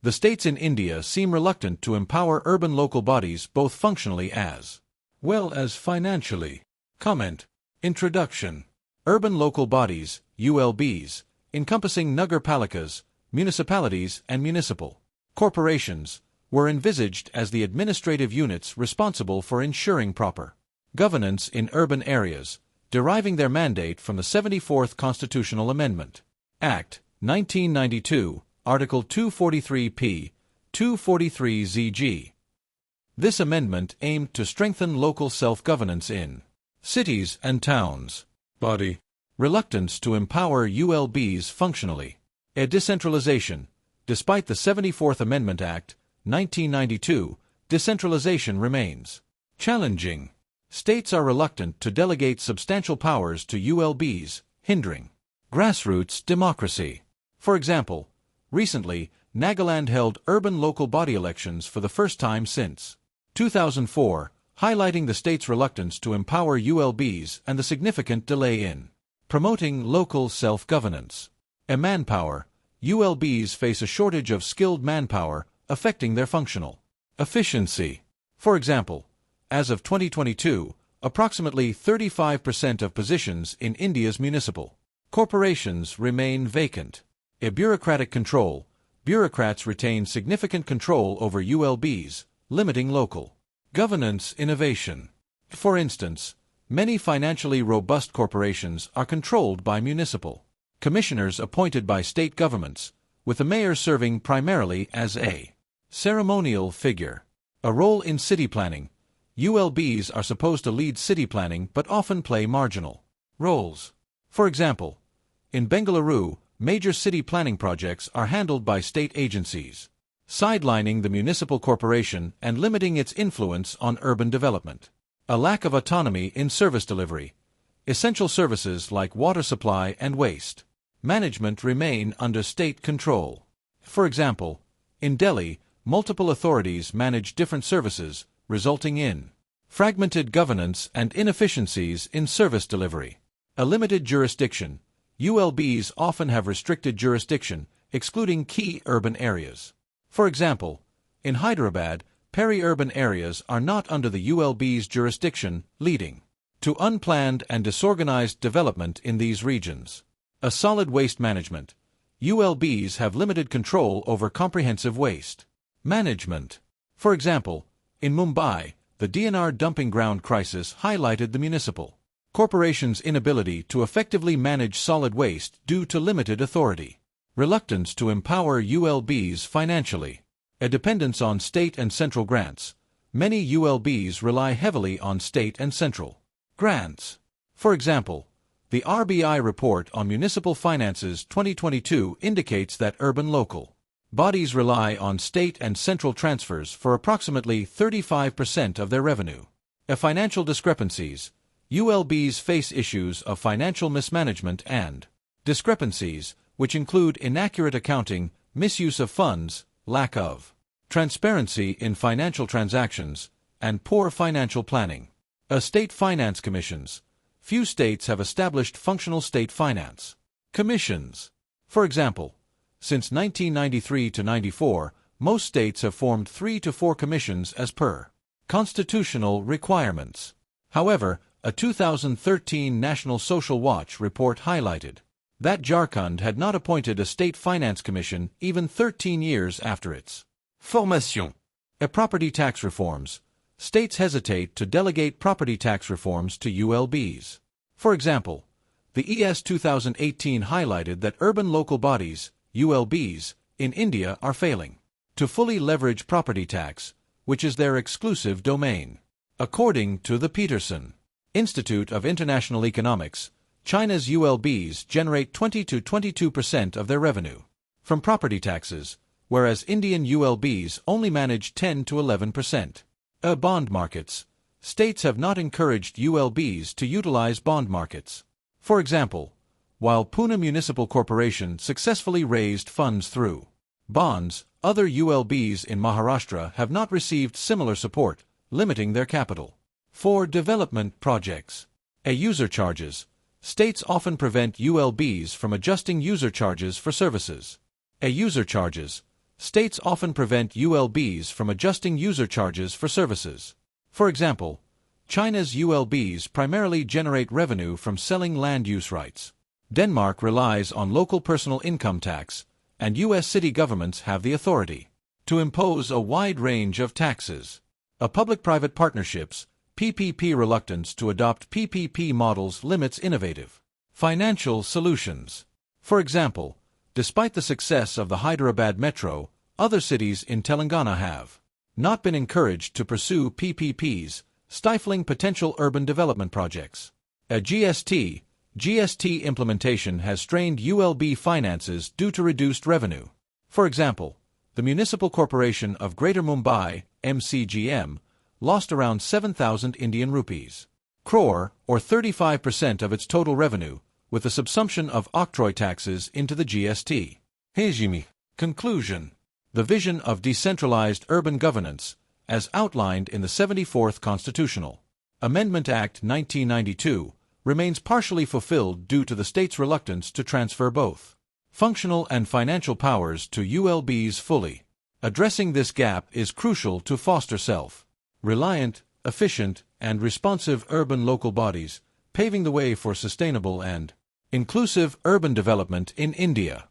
The states in India seem reluctant to empower urban local bodies both functionally as well as financially. Comment. Introduction. Urban local bodies, ULBs, encompassing Nagar Palikas, municipalities and municipal corporations, were envisaged as the administrative units responsible for ensuring proper governance in urban areas, deriving their mandate from the 74th Constitutional Amendment. Act, 1992, Article 243p, 243zg. This amendment aimed to strengthen local self-governance in cities and towns. Body. Reluctance to empower ULBs functionally. A decentralization. Despite the 74th Amendment Act, 1992, decentralization remains challenging. States are reluctant to delegate substantial powers to ULBs, hindering grassroots democracy. For example, recently, Nagaland held urban local body elections for the first time since 2004, highlighting the state's reluctance to empower ULBs and the significant delay in promoting local self-governance. A manpower. ULBs face a shortage of skilled manpower, affecting their functional efficiency. For example, as of 2022, approximately 35% of positions in India's municipal corporations remain vacant. A bureaucratic control. Bureaucrats retain significant control over ULBs, limiting local governance innovation. For instance, many financially robust corporations are controlled by municipal commissioners appointed by state governments, with the mayor serving primarily as a ceremonial figure. A role in city planning. ULBs are supposed to lead city planning but often play marginal roles. For example, in Bengaluru, major city planning projects are handled by state agencies, sidelining the municipal corporation and limiting its influence on urban development. A lack of autonomy in service delivery. Essential services like water supply and waste management remain under state control. For example, in Delhi, multiple authorities manage different services, resulting in fragmented governance and inefficiencies in service delivery. A limited jurisdiction. ULBs often have restricted jurisdiction, excluding key urban areas. For example, in Hyderabad, peri-urban areas are not under the ULB's jurisdiction, leading to unplanned and disorganized development in these regions. A solid waste management. ULBs have limited control over comprehensive waste management. For example, in Mumbai, the DNR dumping ground crisis highlighted the municipal corporation's inability to effectively manage solid waste due to limited authority. Reluctance to empower ULBs financially. A dependence on state and central grants. Many ULBs rely heavily on state and central grants. For example, the RBI report on municipal finances 2022 indicates that urban local bodies rely on state and central transfers for approximately 35% of their revenue. Financial discrepancies. ULBs face issues of financial mismanagement and discrepancies, which include inaccurate accounting, misuse of funds, lack of transparency in financial transactions, and poor financial planning. State finance commissions. Few states have established functional state finance commissions. For example, since 1993 to 94, most states have formed 3 to 4 commissions as per constitutional requirements. However, a 2013 National Social Watch report highlighted that Jharkhand had not appointed a state finance commission even 13 years after its formation. Property tax reforms. States hesitate to delegate property tax reforms to ULBs. For example, the ES 2018 highlighted that urban local bodies, ULBs, in India are failing to fully leverage property tax, which is their exclusive domain. According to the Peterson Institute of International Economics, China's ULBs generate 20 to 22% of their revenue from property taxes, whereas Indian ULBs only manage 10 to 11%. Bond markets. States have not encouraged ULBs to utilize bond markets. For example, while Pune Municipal Corporation successfully raised funds through bonds, other ULBs in Maharashtra have not received similar support, limiting their capital for development projects. User charges. States often prevent ULBs from adjusting user charges for services. User charges. States often prevent ULBs from adjusting user charges for services. For example, China's ULBs primarily generate revenue from selling land use rights. Denmark relies on local personal income tax, and U.S. city governments have the authority to impose a wide range of taxes. A public-private partnerships PPP reluctance to adopt PPP models limits innovative financial solutions. For example, despite the success of the Hyderabad Metro, other cities in Telangana have not been encouraged to pursue PPPs, stifling potential urban development projects. A GST implementation has strained ULB finances due to reduced revenue. For example, the Municipal Corporation of Greater Mumbai, MCGM, lost around 7,000 Indian rupees crore, or 35% of its total revenue, with the subsumption of octroi taxes into the GST. Regime. Conclusion. The vision of decentralized urban governance, as outlined in the 74th Constitutional Amendment Act 1992, remains partially fulfilled due to the state's reluctance to transfer both functional and financial powers to ULBs fully. Addressing this gap is crucial to foster self-reliant, efficient, and responsive urban local bodies, paving the way for sustainable and inclusive urban development in India.